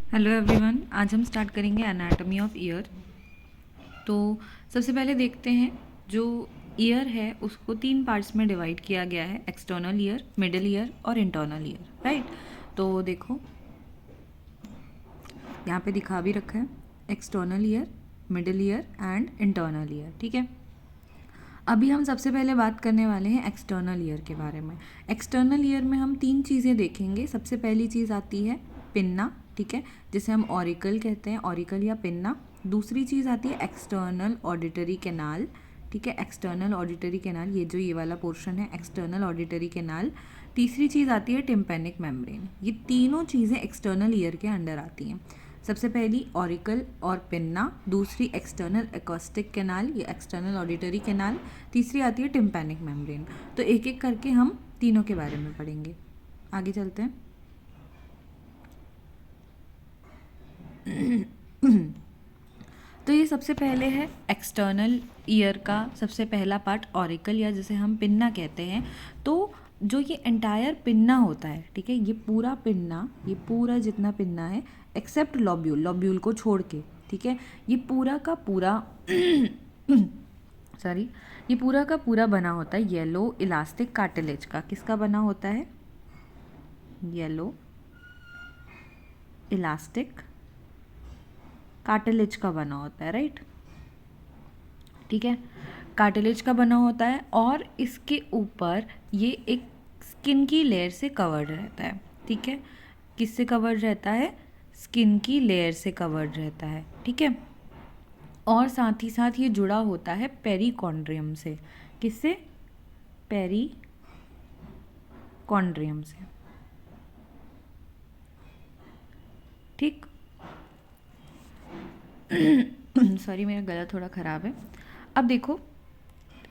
Hello everyone, आज हम start करेंगे एनाटॉमी ऑफ ईयर। तो सबसे पहले देखते हैं, जो ईयर है उसको 3 पार्ट्स में डिवाइड किया गया है, एक्सटर्नल ईयर, मिडिल ईयर और इंटरनल ईयर, राइट। तो देखो यहाँ पे दिखा भी रखा है external ear, middle ear and internal ear, ठीक है। अभी हम सबसे पहले बात करने वाले हैं एक्सटर्नल ईयर के बारे में। एक्सटर्नल ईयर में हम 3 चीज़ें देखेंगे। सबसे पहली चीज़ आती है पिन्ना, ठीक है, जिसे हम ऑरिकल कहते हैं, ऑरिकल या पिन्ना। दूसरी चीज़ आती है एक्सटर्नल ऑडिटरी कैनाल, ठीक है, एक्सटर्नल ऑडिटरी कैनाल, ये वाला पोर्शन है एक्सटर्नल ऑडिटरी कैनाल। तीसरी चीज़ आती है टिम्पैनिक मेम्ब्रेन। ये तीनों चीज़ें एक्सटर्नल ईयर के अंडर आती हैं। सबसे पहली ऑरिकल और पिन्ना, दूसरी एक्सटर्नल एकॉस्टिक कैनाल या एक्सटर्नल ऑडिटरी कैनाल, तीसरी आती है टिम्पैनिक मेम्ब्रेन। तो एक एक करके हम तीनों के बारे में पढ़ेंगे। आगे चलते हैं। तो ये सबसे पहले है एक्सटर्नल ईयर का सबसे पहला पार्ट ऑरिकल, या जिसे हम पिन्ना कहते हैं। तो जो ये एंटायर पिन्ना होता है, ठीक है, ये पूरा पिन्ना, ये पूरा जितना पिन्ना है एक्सेप्ट लॉब्यूल, लॉब्यूल को छोड़ के, ठीक है, ये पूरा का पूरा सॉरी, ये पूरा का पूरा बना होता है येलो इलास्टिक कार्टिलेज का। किसका बना होता है? येलो इलास्टिक कार्टिलेज का बना होता है, राइट, ठीक है, कार्टिलेज का बना होता है। और इसके ऊपर ये एक स्किन की लेयर से कवर्ड रहता है, ठीक है। किससे कवर्ड रहता है? स्किन की लेयर से कवर्ड रहता है, ठीक है। और साथ ही साथ ये जुड़ा होता है पेरिकॉन्ड्रियम से। किससे? पेरिकॉन्ड्रियम से, ठीक। सॉरी, मेरा गला थोड़ा ख़राब है। अब देखो,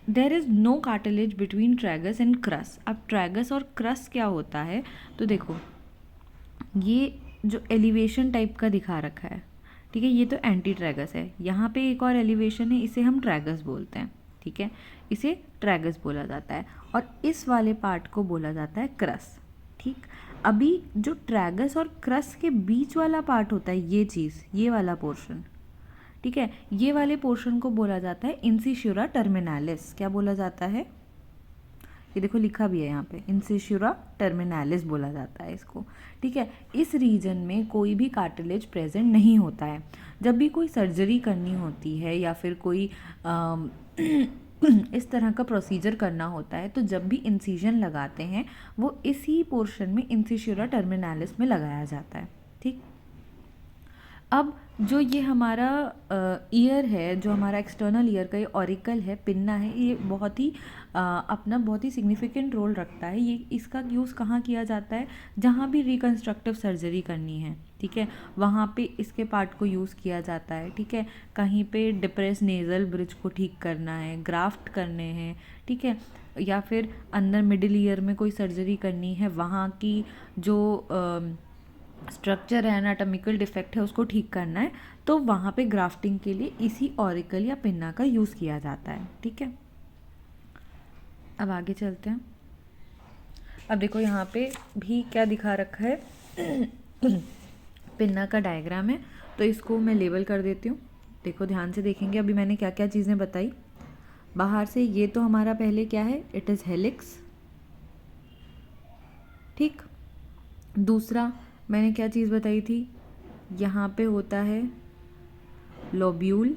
there is no cartilage between tragus and crus. अब ट्रैगस और क्रस क्या होता है? तो देखो, ये जो एलिवेशन टाइप का दिखा रखा है, ठीक है, ये तो एंटी ट्रैगस है। यहाँ पे एक और एलिवेशन है, इसे हम ट्रैगस बोलते हैं, ठीक है, इसे ट्रैगस बोला जाता है। और इस वाले पार्ट को बोला जाता है क्रस, ठीक। अभी जो ट्रैगस और क्रस के बीच वाला पार्ट होता है, ये चीज़, ये वाला पोर्शन, ठीक है, ये वाले पोर्शन को बोला जाता है इंसिशुरा टर्मिनालिस। क्या बोला जाता है? ये देखो लिखा भी है यहाँ पे, इंसिशुरा टर्मिनालिस बोला जाता है इसको, ठीक है। इस रीजन में कोई भी कार्टिलेज प्रेजेंट नहीं होता है। जब भी कोई सर्जरी करनी होती है या फिर कोई इस तरह का प्रोसीजर करना होता है, तो जब भी इंसिजन लगाते हैं वो इसी पोर्शन में इंसिशुरा टर्मिनालिस में लगाया जाता है, ठीक। अब जो ये हमारा ईयर है, जो हमारा एक्सटर्नल ईयर का ये ऑरिकल है, पिन्ना है, ये बहुत ही अपना बहुत ही सिग्निफिकेंट रोल रखता है। ये इसका यूज़ कहाँ किया जाता है? जहाँ भी रिकन्स्ट्रक्टिव सर्जरी करनी है, ठीक है, वहाँ पे इसके पार्ट को यूज़ किया जाता है, ठीक है। कहीं पे डिप्रेस नेज़ल ब्रिज को ठीक करना है, ग्राफ्ट करने हैं, ठीक है, या फिर अंदर मिडिल ईयर में कोई सर्जरी करनी है, वहाँ की जो स्ट्रक्चर है, एनाटॉमिकल डिफेक्ट है, उसको ठीक करना है, तो वहाँ पे ग्राफ्टिंग के लिए इसी ऑरिकल या पिन्ना का यूज़ किया जाता है, ठीक है। अब आगे चलते हैं। अब देखो यहाँ पे भी क्या दिखा रखा है पिन्ना का डायग्राम है, तो इसको मैं लेबल कर देती हूँ। देखो ध्यान से देखेंगे अभी मैंने क्या क्या चीज़ें बताई बाहर से। ये तो हमारा पहले क्या है? इट इज़ हेलिक्स, ठीक। दूसरा मैंने क्या चीज़ बताई थी? यहाँ पे होता है लोब्यूल।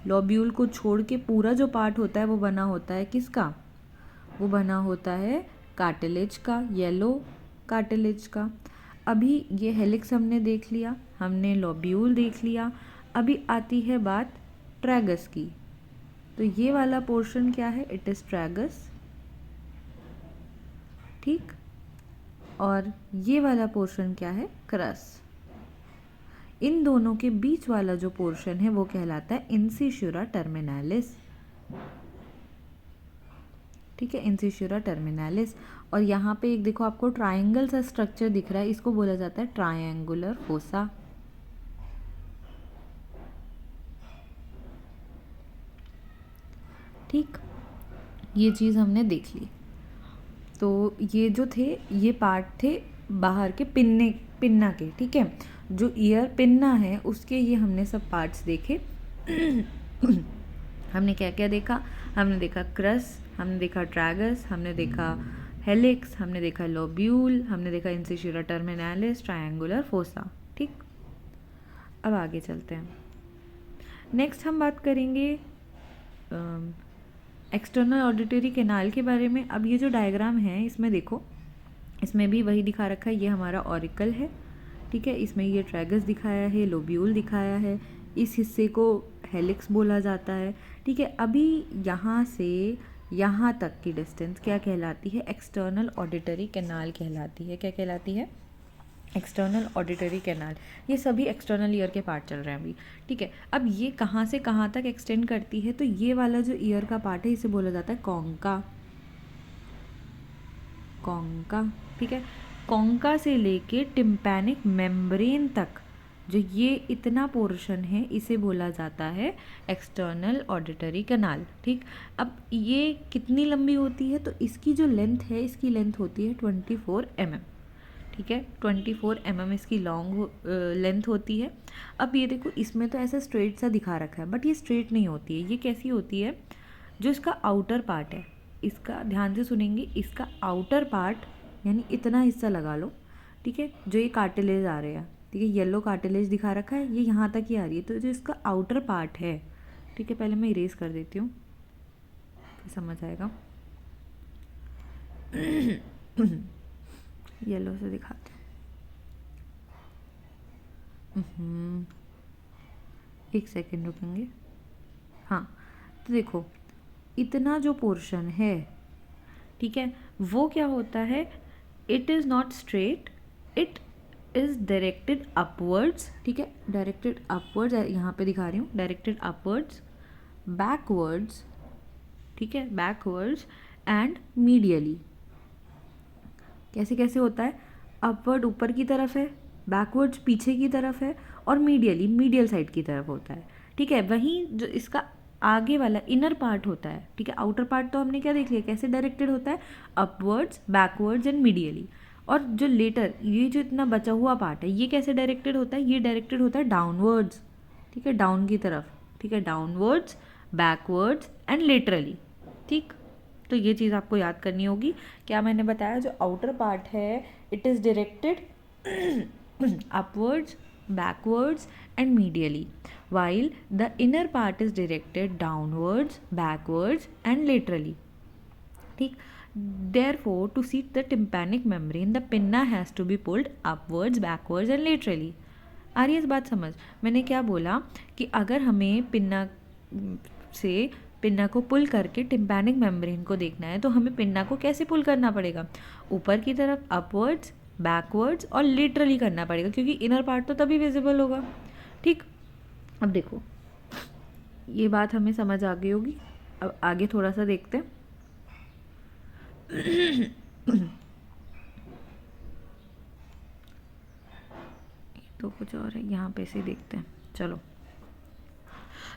लोब्यूल को छोड़ के पूरा जो पार्ट होता है वो बना होता है किसका? वो बना होता है कार्टिलेज का, येलो कार्टिलेज का। अभी ये हेलिक्स हमने देख लिया, हमने लोब्यूल देख लिया। अभी आती है बात ट्रैगस की। तो ये वाला पोर्शन क्या है? इट इज़ ट्रैगस, ठीक। और ये वाला पोर्शन क्या है? क्रस। इन दोनों के बीच वाला जो पोर्शन है वो कहलाता है इंसिशुरा टर्मिनालिस, ठीक है, इंसिशुरा टर्मिनालिस। और यहाँ पे एक देखो आपको ट्रायंगल सा स्ट्रक्चर दिख रहा है, इसको बोला जाता है ट्रायंगुलर फोसा, ठीक। ये चीज़ हमने देख ली। तो ये जो थे, ये पार्ट थे बाहर के पिन्ने पिन्ना के, ठीक है। जो ईयर पिन्ना है उसके ये हमने सब पार्ट्स देखे। हमने क्या क्या देखा? हमने देखा क्रस, हमने देखा ट्रैगस, हमने देखा हेलिक्स, हमने देखा लोब्यूल, हमने देखा इंसिशुरा टर्मिनालिस, ट्रायंगुलर फोसा, ठीक। अब आगे चलते हैं। नेक्स्ट हम बात करेंगे एक्सटर्नल ऑडिटरी कैनाल के बारे में। अब ये जो डायग्राम है इसमें देखो, इसमें भी वही दिखा रखा है, ये हमारा ऑरिकल है, ठीक है। इसमें ये ट्रैगस दिखाया है, लोब्यूल दिखाया है, इस हिस्से को हेलिक्स बोला जाता है, ठीक है। अभी यहाँ से यहाँ तक की डिस्टेंस क्या कहलाती है? एक्सटर्नल ऑडिटरी कैनाल कहलाती है। क्या कहलाती है? External auditory canal. ये सभी एक्सटर्नल ईयर के पार्ट चल रहे हैं अभी, ठीक है। अब ये कहाँ से कहाँ तक एक्सटेंड करती है? तो ये वाला जो ईयर का पार्ट है इसे बोला जाता है कॉन्का, कॉन्का, ठीक है। कॉन्का से लेके टिम्पैनिक मेम्ब्रेन तक जो ये इतना पोर्शन है इसे बोला जाता है एक्सटर्नल ऑडिटरी कैनाल, ठीक। अब ये कितनी लंबी होती है? तो इसकी जो लेंथ है, इसकी लेंथ होती है 24 mm, ठीक है। 24 mm इसकी लॉन्ग लेंथ होती है। अब ये देखो, इसमें तो ऐसा स्ट्रेट सा दिखा रखा है, बट ये स्ट्रेट नहीं होती है। ये कैसी होती है? जो इसका आउटर पार्ट है, इसका ध्यान से सुनेंगे, इसका आउटर पार्ट यानी इतना हिस्सा लगा लो, ठीक है। जो ये कार्टिलेज आ रहे हैं, ठीक है, येलो कार्टिलेज दिखा रखा है, ये यहाँ तक ही आ रही है। तो जो इसका आउटर पार्ट है, ठीक है, पहले मैं इरेज कर देती हूँ, फिर समझ आएगा। येलो से दिखाते हैं। एक सेकेंड रुकेंगे। हाँ, तो देखो इतना जो पोर्शन है, ठीक है, वो क्या होता है? It is not straight, it is directed upwards, ठीक है। डायरेक्टेड अपवर्ड्स, यहाँ पे दिखा रही हूँ, डायरेक्टेड अपवर्ड्स, बैकवर्ड्स, ठीक है, बैकवर्ड्स एंड मीडियली। कैसे कैसे होता है? अपवर्ड ऊपर की तरफ है, बैकवर्ड्स पीछे की तरफ है, और मीडियली मीडियल साइड की तरफ होता है, ठीक है। वहीं जो इसका आगे वाला इनर पार्ट होता है, ठीक है, आउटर पार्ट तो हमने क्या देख लिया कैसे डायरेक्टेड होता है, अपवर्ड्स, बैकवर्ड्स एंड मीडियली। और जो लेटर ये जो इतना बचा हुआ पार्ट है, ये कैसे डायरेक्टेड होता है? ये डायरेक्टेड होता है डाउनवर्ड्स, ठीक है, डाउन की तरफ, ठीक है, डाउनवर्ड्स, बैकवर्ड्स एंड लेटरली, ठीक। तो ये चीज़ आपको याद करनी होगी। क्या मैंने बताया? जो आउटर पार्ट है it is directed upwards, backwards and medially, while the inner part is directed downwards, backwards and laterally, ठीक। therefore to seat the tympanic membrane the pinna has to be pulled upwards, backwards and laterally। आ रही है इस बात समझ? मैंने क्या बोला कि अगर हमें पिन्ना से पिन्ना को पुल करके टिम्पैनिक मेम्ब्रेन को देखना है तो हमें पिन्ना को कैसे पुल करना पड़ेगा? ऊपर की तरफ, अपवर्ड्स, बैकवर्ड्स और लिटरली करना पड़ेगा, क्योंकि इनर पार्ट तो तभी विजिबल होगा, ठीक। अब देखो ये बात हमें समझ आ गई होगी। अब आगे थोड़ा सा देखते हैं। तो कुछ और है, यहाँ पे से देखते हैं, चलो।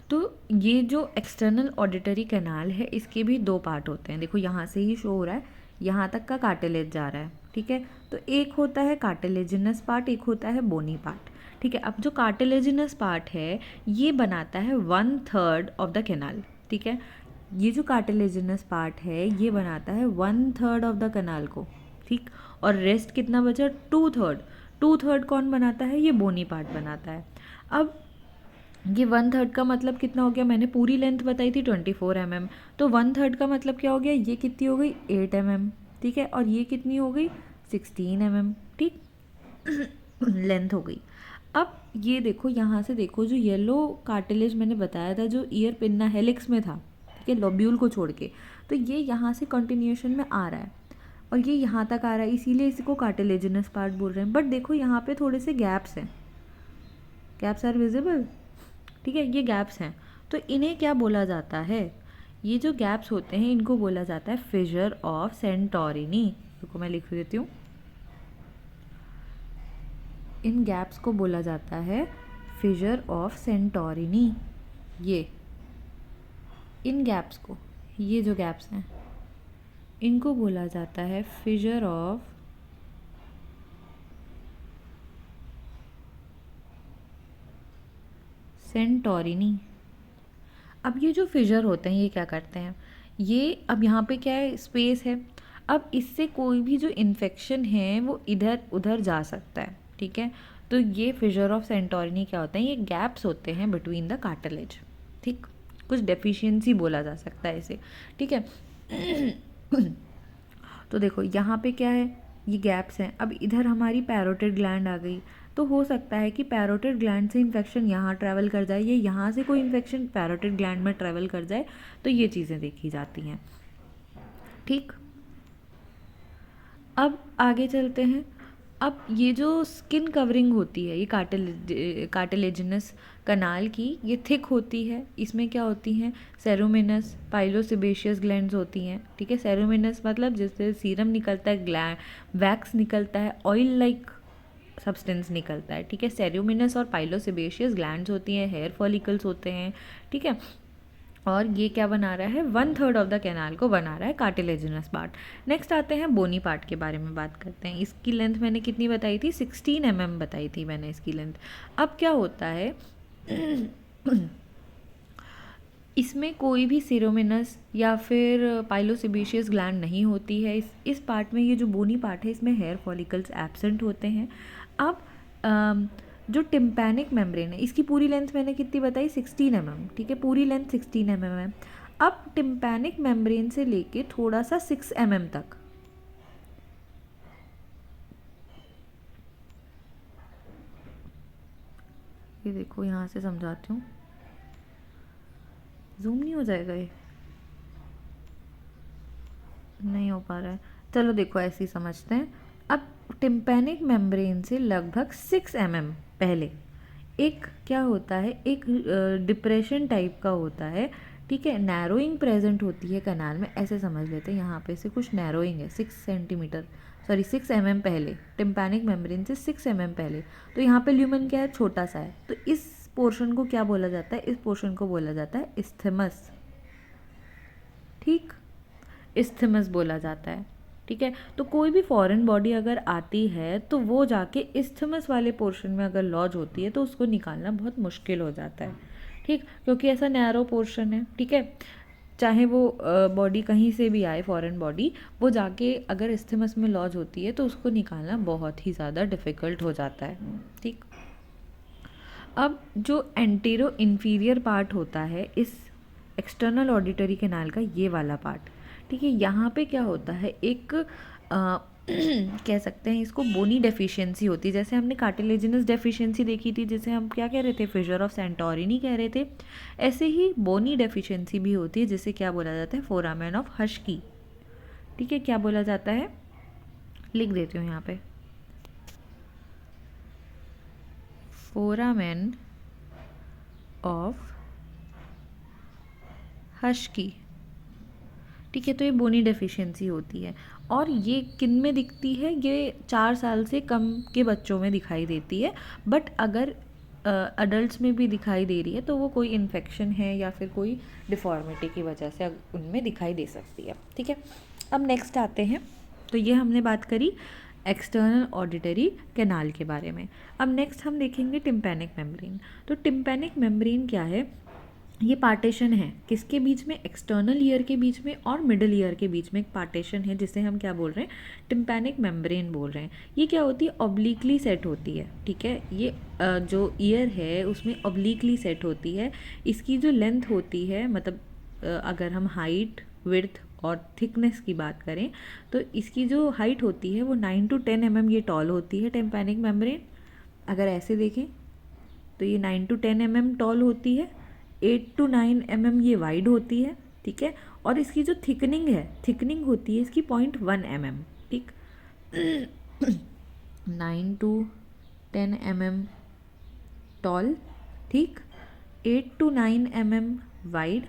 तो ये जो एक्सटर्नल ऑडिटरी कैनाल है इसके भी दो पार्ट होते हैं। देखो यहाँ से ही शो हो रहा है, यहाँ तक का कार्टिलेज जा रहा है, ठीक है। तो एक होता है कार्टिलेजिनस पार्ट, एक होता है बोनी पार्ट, ठीक है। अब जो कार्टिलेजिनस पार्ट है ये बनाता है 1/3 ऑफ द कैनाल, ठीक है। ये जो कार्टिलेजिनस पार्ट है ये बनाता है 1/3 ऑफ द कैनाल को, ठीक। और रेस्ट कितना बचा? 2/3 कौन बनाता है? ये बोनी पार्ट बनाता है। अब ये 1/3 का मतलब कितना हो गया? मैंने पूरी लेंथ बताई थी 24 mm, तो 1/3 का मतलब क्या हो गया? ये कितनी हो गई? 8 mm, ठीक है। और ये कितनी हो गई? 16 mm, ठीक। लेंथ हो गई। अब ये देखो, यहाँ से देखो, जो येलो कार्टिलेज मैंने बताया था जो ईयर पिन्ना हेलिक्स में था, ठीक है, लोब्यूल को छोड़ के, तो ये यहाँ से कंटिन्यूएशन में आ रहा है और ये यहाँ तक आ रहा है, इसीलिए इसको कार्टिलेजिनस पार्ट बोल रहे हैं। बट देखो यहाँ पे थोड़े से गैप्स हैं, गैप्स आर विजिबल, ठीक है, ये गैप्स हैं। तो इन्हें क्या बोला जाता है? ये जो गैप्स होते हैं इनको बोला जाता है फिशर ऑफ सेंटोरिनी। देखो मैं लिख देती हूँ, इन गैप्स को बोला जाता है फिशर ऑफ सेंटोरिनी। ये इन गैप्स को, ये जो गैप्स हैं इनको बोला जाता है फिशर ऑफ सेंटोरिनी। अब ये जो फिशर होते हैं ये क्या करते हैं, ये अब यहाँ पे क्या है, स्पेस है। अब इससे कोई भी जो इन्फेक्शन है वो इधर उधर जा सकता है, ठीक है। तो ये फिशर ऑफ सेंटोरिनी क्या होता है, ये गैप्स होते हैं बिटवीन द कार्टिलेज, ठीक। कुछ डेफिशिएंसी बोला जा सकता है इसे, ठीक है। तो देखो यहाँ पे क्या है, ये गैप्स हैं। अब इधर हमारी पैरोटिड ग्लैंड आ गई, तो हो सकता है कि पैरोटिड ग्लैंड से इन्फेक्शन यहाँ ट्रैवल कर जाए, या यहाँ से कोई इन्फेक्शन पैरोटिड ग्लैंड में ट्रैवल कर जाए, तो ये चीज़ें देखी जाती हैं, ठीक। अब आगे चलते हैं। अब ये जो स्किन कवरिंग होती है, ये कार्टिलेजिनस कनाल की, ये थिक होती है। इसमें क्या होती हैं, सेरोमिनस, पाइलोसेबेशियस ग्लैंड्स होती हैं, ठीक है। सेरोमिनस मतलब जिससे सीरम निकलता है, ग्लैंड वैक्स निकलता है, ऑयल लाइक सब्सटेंस निकलता है, ठीक है। सेरोमिनस और पाइलोसेबेशियस ग्लैंड्स होती हैं, हेयर फॉलिकल्स होते हैं, ठीक है। और ये क्या बना रहा है, 1/3 ऑफ द कैनाल को बना रहा है कार्टिलेजिनस पार्ट। नेक्स्ट आते हैं बोनी पार्ट के बारे में बात करते हैं। इसकी लेंथ मैंने कितनी बताई थी, 16 mm बताई थी मैंने इसकी लेंथ। अब क्या होता है, इसमें कोई भी सिरोमिनस या फिर पाइलोसेबेशियस ग्लैंड नहीं होती है। इस पार्ट में, ये जो बोनी पार्ट है, इसमें हेयर फॉलिकल्स एब्सेंट होते हैं। अब जो टिम्पैनिक मेम्ब्रेन है, इसकी पूरी लेंथ मैंने कितनी बताई, 16 mm, ठीक है। पूरी लेंथ 16 mm है। अब टिम्पैनिक मेम्ब्रेन से लेके थोड़ा सा 6 mm तक, ये देखो यहाँ से समझाती हूँ, जूम नहीं हो जाएगा, ये नहीं हो पा रहा है, चलो देखो ऐसे ही समझते हैं। अब टिम्पैनिक मेम्ब्रेन से लगभग 6 mm पहले एक क्या होता है, एक डिप्रेशन टाइप का होता है, ठीक है। नैरोइंग प्रेजेंट होती है कनाल में, ऐसे समझ लेते हैं। यहाँ पे से कुछ नैरोइंग है, 6 mm पहले, टिम्पैनिक मेम्ब्रेन से 6 mm पहले। तो यहाँ पे ल्यूमेन क्या है, छोटा सा है। तो इस पोर्शन को क्या बोला जाता है, इस पोर्शन को बोला जाता है इस्थमस, ठीक। इस्थमस बोला जाता है, ठीक है। तो कोई भी फॉरेन बॉडी अगर आती है तो वो जाके इस्थमस वाले पोर्शन में अगर लॉज होती है तो उसको निकालना बहुत मुश्किल हो जाता है, ठीक, क्योंकि ऐसा नैरो पोर्शन है, ठीक है। चाहे वो बॉडी कहीं से भी आए, फॉरेन बॉडी, वो जाके अगर इस्थमस में लॉज होती है तो उसको निकालना बहुत ही ज़्यादा डिफ़िकल्ट हो जाता है, ठीक। अब जो एंटेरो इन्फीरियर पार्ट होता है इस एक्सटर्नल ऑडिटरी कैनाल का, ये वाला पार्ट, ठीक है। यहाँ पे क्या होता है, एक कह सकते हैं इसको बोनी डेफिशिएंसी होती है। जैसे हमने कार्टिलेजिनस डेफिशिएंसी देखी थी, जिसे हम क्या कह रहे थे, फिशर ऑफ सेंटोरिनी कह रहे थे। ऐसे ही बोनी डेफिशिएंसी भी होती है, जिसे क्या बोला जाता है, फोरामेन ऑफ हस्की, ठीक है। क्या बोला जाता है, लिख देती हूँ यहाँ पे, फोरामेन ऑफ हस्की, ठीक है। तो ये बोनी डेफिशिएंसी होती है, और ये किन में दिखती है, ये 4 साल से कम के बच्चों में दिखाई देती है। बट अगर अडल्ट्स में भी दिखाई दे रही है तो वो कोई इन्फेक्शन है या फिर कोई डिफॉर्मिटी की वजह से उनमें दिखाई दे सकती है, ठीक है। अब नेक्स्ट आते हैं, तो ये हमने बात करी एक्सटर्नल ऑडिटरी कैनाल के बारे में। अब नेक्स्ट हम देखेंगे टिम्पैनिक मेम्ब्रेन। तो टिम्पैनिक मेम्ब्रेन क्या है, ये पार्टीशन है किसके बीच में, एक्सटर्नल ईयर के बीच में और मिडल ईयर के बीच में एक पार्टीशन है, जिसे हम क्या बोल रहे हैं, टिम्पैनिक मेम्ब्रेन बोल रहे हैं। ये क्या होती है, ऑब्लिकली सेट होती है, ठीक है। ये जो ईयर है उसमें ऑब्लिकली सेट होती है। इसकी जो लेंथ होती है, मतलब अगर हम हाइट, विड्थ और थिकनेस की बात करें तो इसकी जो हाइट होती है वो 9 to 10 mm ये टॉल होती है टिम्पैनिक मेम्ब्रेन। अगर ऐसे देखें तो ये 9 to 10 mm टॉल होती है, 8 to 9 mm ये वाइड होती है, ठीक है। और इसकी जो थिकनिंग होती है इसकी 0.1 mm, ठीक। 9 to 10 mm टॉल, ठीक, 8 to 9 mm वाइड,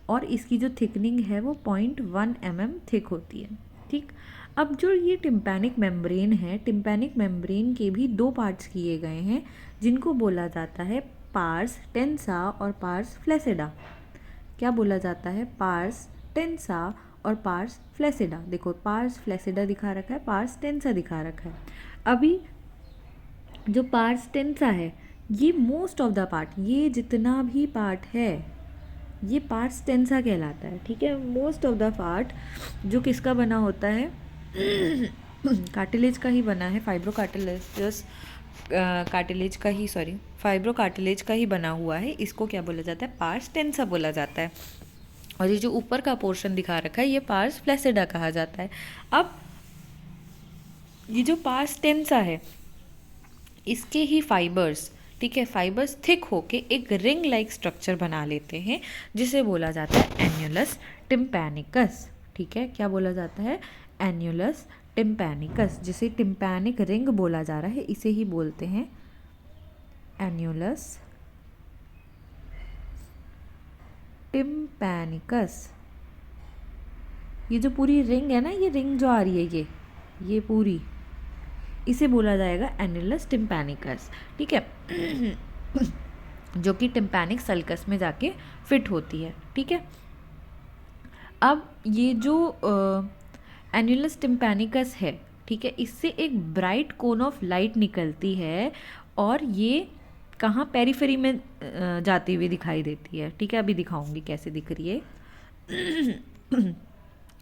और इसकी जो थिकनिंग है वो 0.1 mm थिक होती है, ठीक। अब जो ये टिम्पैनिक मेम्ब्रेन है, टिम्पैनिक मेम्ब्रेन के भी 2 पार्ट्स किए गए हैं, जिनको बोला जाता है पार्स टेंसा और पार्स फ्लैसिडा। क्या बोला जाता है, पार्स टेंसा और पार्स फ्लैसिडा। देखो पार्स फ्लैसिडा दिखा रखा है, पार्स टेंसा दिखा रखा है। अभी जो पार्स टेंसा है ये मोस्ट ऑफ द पार्ट, ये जितना भी पार्ट है ये पार्ट स्टेंसा कहलाता है, ठीक है। मोस्ट ऑफ द पार्ट जो किसका बना होता है, कार्टिलेज का ही बना है, फाइब्रो कार्टिलेजस कार्टिलेज का ही, सॉरी फाइब्रो कार्टिलेज का ही बना हुआ है। इसको क्या बोला जाता है, पार्स टेंसा बोला जाता है। और ये जो ऊपर का पोर्शन दिखा रखा है ये पार्स फ्लैसिडा कहा जाता है। अब ये जो पार्स टेंसा है इसके ही फाइबर्स, ठीक है, फाइबर्स थिक होके एक रिंग लाइक स्ट्रक्चर बना लेते हैं जिसे बोला जाता है एन्युलस टिम्पैनिकस, ठीक है। क्या बोला जाता है, एन्युलस टिम्पैनिकस, जिसे टिम्पैनिक रिंग बोला जा रहा है, इसे ही बोलते हैं एन्युलस टिम्पैनिकस। ये जो पूरी रिंग है ना, ये रिंग जो आ रही है ये पूरी, इसे बोला जाएगा एन्युलस टिम्पैनिकस, ठीक है, जो कि टिम्पैनिक सल्कस में जाके फिट होती है, ठीक है। अब ये जो एन्युलस टिम्पैनिकस है, ठीक है, इससे एक ब्राइट कोन ऑफ लाइट निकलती है और ये कहाँ, पेरिफेरी में जाती हुई दिखाई देती है, ठीक है। अभी दिखाऊंगी कैसे दिख रही है।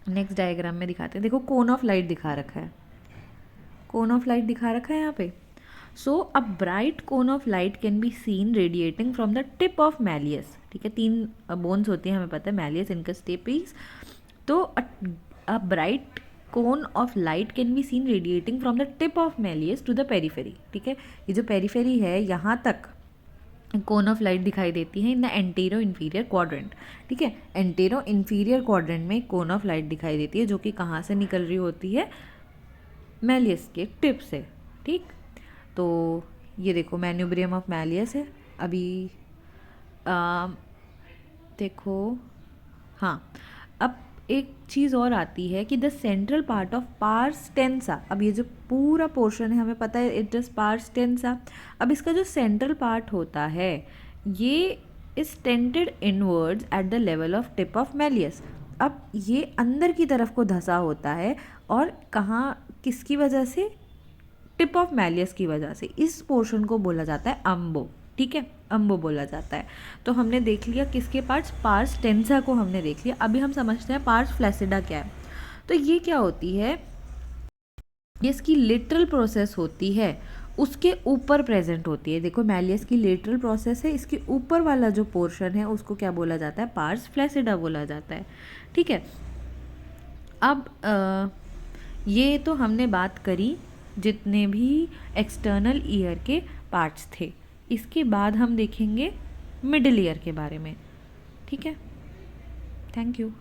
नेक्स्ट डायग्राम में दिखाते हैं। देखो कोन ऑफ लाइट दिखा रखा है, कोन ऑफ लाइट दिखा रखा है यहाँ पे। So a bright cone of light can be seen radiating from the tip of malleus, ठीक है। 3 बोन्स होती हैं हमें पता है, मैलियस, इनकस, स्टेपिस। तो a bright cone of light can be seen radiating from the tip of malleus to the periphery, ठीक है। ये जो पेरीफेरी है यहाँ तक कोन ऑफ लाइट दिखाई देती है in the antero inferior quadrant, ठीक है। एंटेरो इन्फीरियर क्वाड्रेंट में कोन ऑफ लाइट दिखाई देती है जो कि कहाँ से निकल रही होती है, मैलियस के टिप से, ठीक। तो ये देखो मैन्यूब्रियम ऑफ मैलियस है। अभी देखो, हाँ, अब एक चीज़ और आती है कि the central part of pars tensa, अब ये जो पूरा पोर्शन है हमें पता है इट इज पार्स टेंसा। अब इसका जो सेंट्रल पार्ट होता है ये is tented inwards at the level of tip of malleus. अब ये अंदर की तरफ को धंसा होता है और कहाँ, किसकी वजह से, टिप ऑफ मैलियस की वजह से। इस पोर्शन को बोला जाता है अम्बो, ठीक है, अम्बो बोला जाता है। तो हमने देख लिया किसके पार्ट्स, पार्स टेंसा को हमने देख लिया। अभी हम समझते हैं पार्स फ्लैसिडा क्या है। तो ये क्या होती है, ये इसकी लेटरल प्रोसेस होती है, उसके ऊपर प्रेजेंट होती है। देखो मैलियस की लेटरल प्रोसेस है, इसके ऊपर वाला जो पोर्शन है उसको क्या बोला जाता है, पार्स फ्लैसिडा बोला जाता है, ठीक है। अब ये तो हमने बात करी जितने भी एक्सटर्नल ईयर के पार्ट्स थे। इसके बाद हम देखेंगे मिडिल ईयर के बारे में, ठीक है। Thank you.